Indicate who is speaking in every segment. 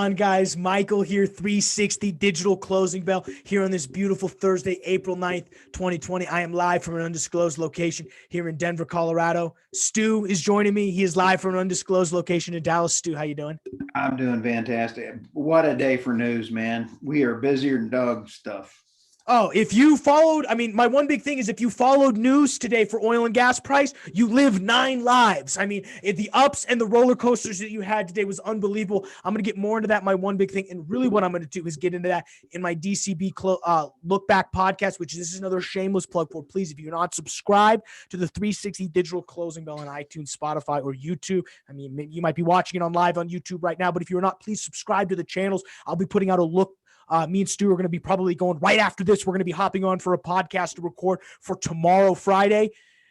Speaker 1: on, guys? Michael here, 360 Digital Closing Bell here on this beautiful Thursday, April 9th, 2020. I am live from an undisclosed location here in Denver, Colorado. Stu is joining me. He is live from an undisclosed location in Dallas. Stu, how you doing?
Speaker 2: I'm doing fantastic. What a day for news, man. We are busier than dog stuff.
Speaker 1: Oh, if you followed, my one big thing is if you followed news today for oil and gas price, you lived 9 lives. The ups and the roller coasters that you had today was unbelievable. I'm going to get more into that. My one big thing, and really what I'm going to do is get into that in my DCB Look Back podcast, which this is another shameless plug for. Please, if you're not subscribed to the 360 Digital Closing Bell on iTunes, Spotify, or YouTube, you might be watching it on live on YouTube right now, but if you're not, please subscribe to the channels. I'll be putting out a look. Me and Stu are going to be probably going right after this. We're going to be hopping on for a podcast to record for tomorrow, Friday.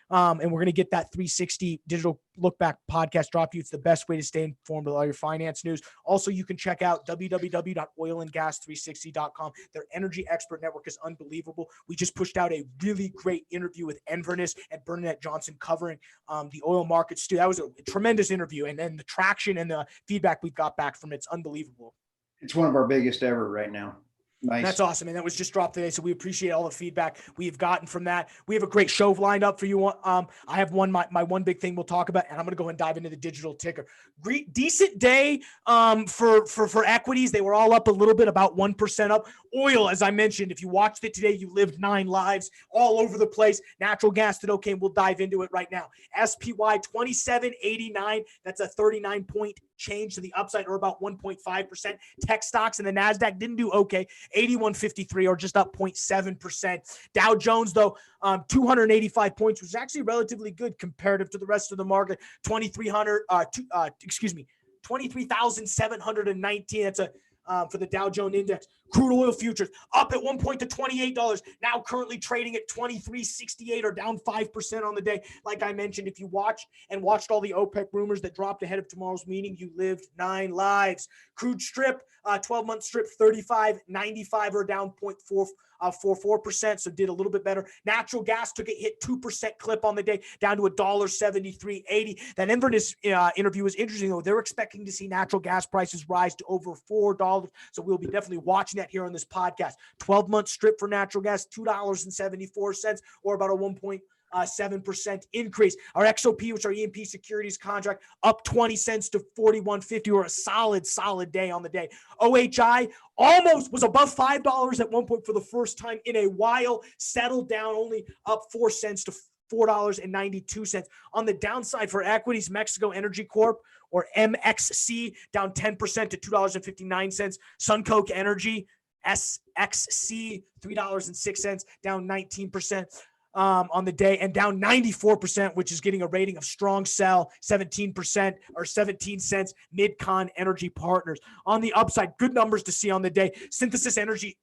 Speaker 1: And we're going to get that 360 Digital Look Back podcast drop you. It's the best way to stay informed with all your finance news. Also, you can check out www.oilandgas360.com. Their energy expert network is unbelievable. We just pushed out a really great interview with Enverness and Bernadette Johnson covering the oil markets. Stu, that was a tremendous interview. And then the traction and the feedback we've got back from it's unbelievable.
Speaker 2: It's one of our biggest ever right now. Nice.
Speaker 1: That's awesome. And that was just dropped today. So we appreciate all the feedback we've gotten from that. We have a great show lined up for you. I have my one big thing we'll talk about, and I'm going to go and dive into the digital ticker. Decent day for equities. They were all up a little bit, about 1% up. Oil, as I mentioned, if you watched it today, you lived 9 lives all over the place. Natural gas did okay, and we'll dive into it right now. SPY 2789. That's a 39-point change to the upside, or about 1.5%. Tech stocks and the NASDAQ didn't do okay. 8153, or just up 0.7%. Dow Jones, though, 285 points, which is actually relatively good comparative to the rest of the market. 23,719. That's a for the Dow Jones Index. Crude oil futures up at one point to $28, now currently trading at $23.68, or down 5% on the day. Like I mentioned, if you watched all the OPEC rumors that dropped ahead of tomorrow's meeting, you lived 9 lives. Crude strip, 12-month strip, 35.95, or down 0.44%, so did a little bit better. Natural gas took a hit, 2% clip on the day, down to $1.7380. That Inverness interview was interesting, though. They're expecting to see natural gas prices rise to over $4, so we'll be definitely watching that here on this podcast. 12-month strip for natural gas, $2.74, or about a 1.7% increase. Our XOP, which are E&P securities contract, up 20 cents to 41.50, or a solid day on the day. OHI almost was above $5 at one point for the first time in a while, settled down only up 4 cents to $4.92. On the downside for equities, Mexico Energy Corp, or MXC, down 10% to $2.59. Suncoke Energy, SXC, $3.06, down 19%. On the day, and down 94%, which is getting a rating of strong sell, 17%, or 17 cents. Midcon Energy Partners. On the upside, good numbers to see on the day. Synthesis Energy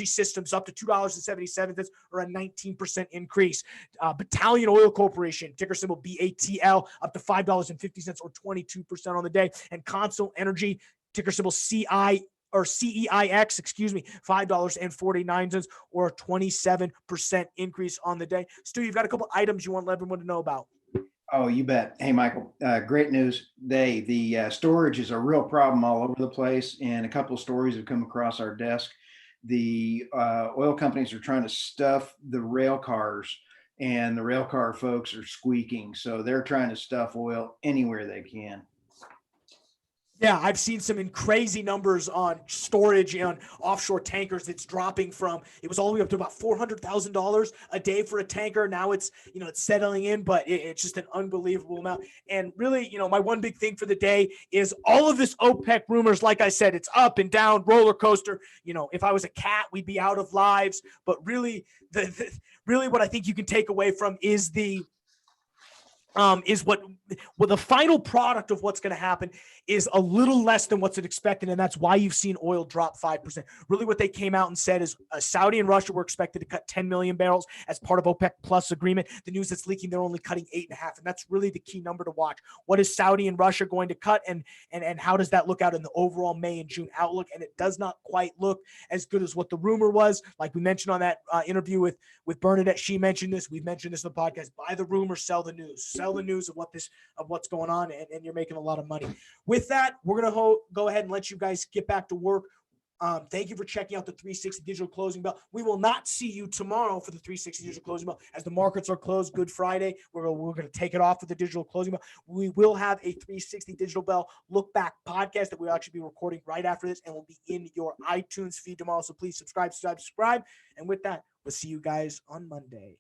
Speaker 1: Systems up to $2.77, or a 19% increase. Battalion Oil Corporation, ticker symbol BATL, up to $5.50, or 22% on the day. And Consol Energy, ticker symbol CEIX, $5.49, or a 27% increase on the day. Stu, you've got a couple items you want everyone to know about.
Speaker 2: Oh, you bet. Hey, Michael, great news today. The storage is a real problem all over the place, and a couple of stories have come across our desk. The oil companies are trying to stuff the rail cars, and the rail car folks are squeaking. So they're trying to stuff oil anywhere they can.
Speaker 1: Yeah, I've seen some crazy numbers on storage on offshore tankers. It's dropping from, it was all the way up to about $400,000 a day for a tanker. Now it's settling in, but it's just an unbelievable amount. And really, my one big thing for the day is all of this OPEC rumors. Like I said, it's up and down, roller coaster. If I was a cat, we'd be out of lives. But really, really what I think you can take away from is the final product of what's going to happen is a little less than what's expected, and that's why you've seen oil drop 5%. Really what they came out and said is Saudi and Russia were expected to cut 10 million barrels as part of OPEC Plus agreement. The news that's leaking, they're only cutting 8.5, and that's really the key number to watch. What is Saudi and Russia going to cut, and how does that look out in the overall May and June outlook? And it does not quite look as good as what the rumor was. Like we mentioned on that interview with Bernadette, she mentioned this. We've mentioned this in the podcast. Buy the rumor, sell the news. sell the news of what's going on, and you're making a lot of money. With that, we're gonna go ahead and let you guys get back to work. Thank you for checking out the 360 Digital Closing Bell. We will not see you tomorrow for the 360 Digital Closing Bell as the markets are closed. Good Friday. We're going to take it off with the Digital Closing Bell. We will have a 360 Digital Bell look back podcast that we'll actually be recording right after this and will be in your iTunes feed tomorrow. So please subscribe. And with that, we'll see you guys on Monday.